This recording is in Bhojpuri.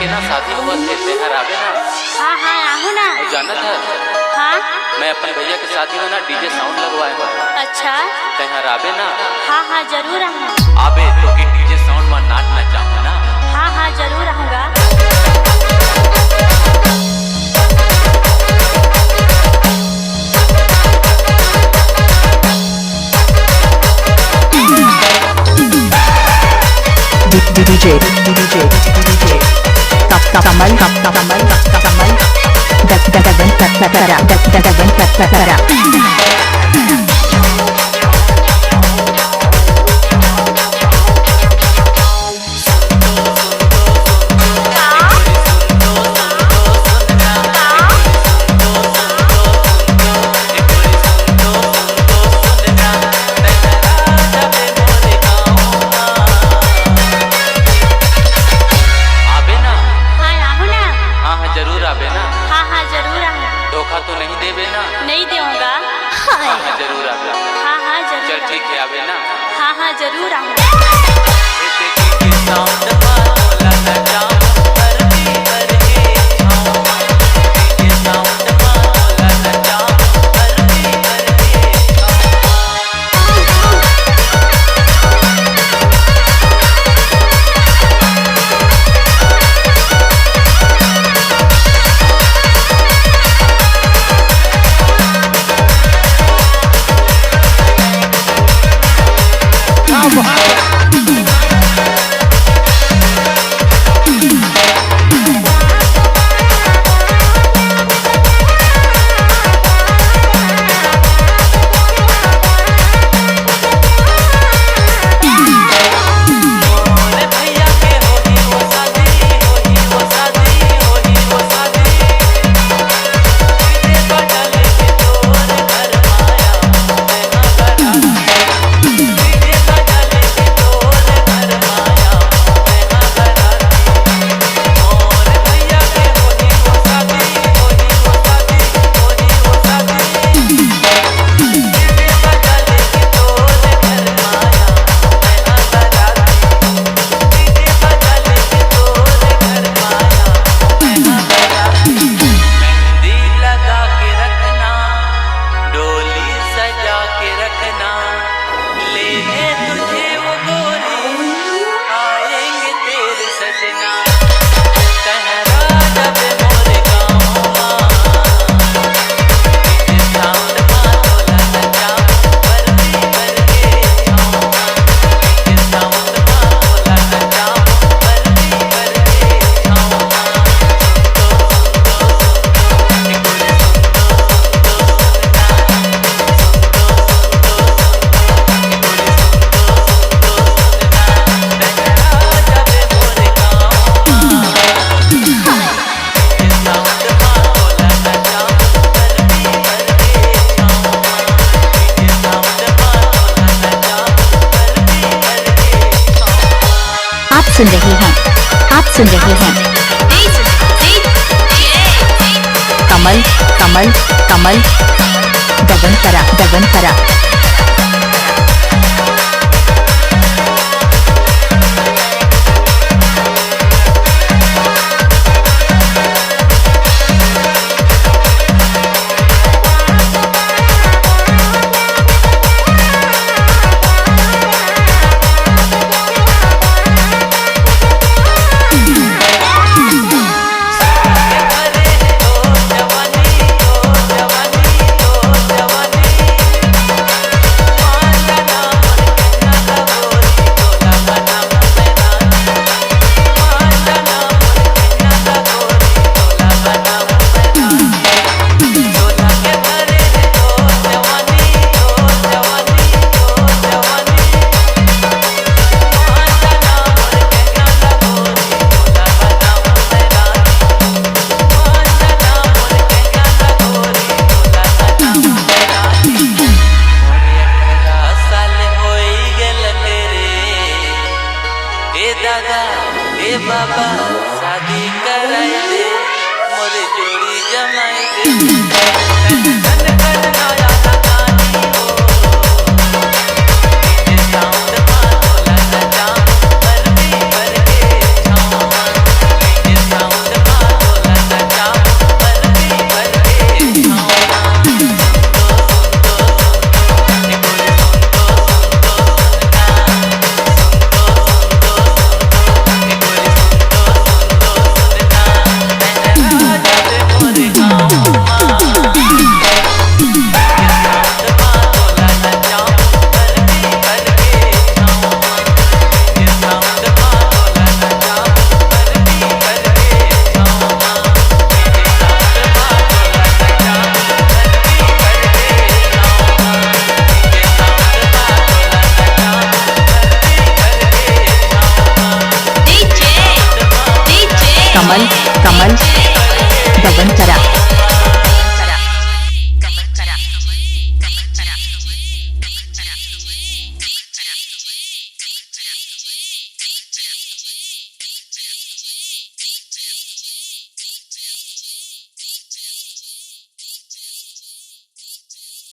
के ना शादी हुआ थे तेहर आवे ना। हाँ हाँ आहू ना। जानत है हाँ मैं अपन भैया के शादी में ना डीजे साउंड लगवाए हुआ। अच्छा तेहर आवे ना। हाँ हाँ जरूर आहूँ। आवे तो कि डीजे साउंड में नाचना चाहूँ ना। हाँ हाँ जरूर आहूँगा। DJ Kamal Dagan Takara जरूर आवे ना। हाँ हाँ जरूर आहूँ। धोखा तो नहीं देवे ना। नहीं दूंगा। हाँ जरूर आवे। हाँ हाँ जरूर। चल ठीक है आवे ना। हाँ हाँ जरूर आहूँ। आप सुन रहे हैं कमल दगन करा बाबा शादी कराई दे मोर जोड़ी जमाई दे कमल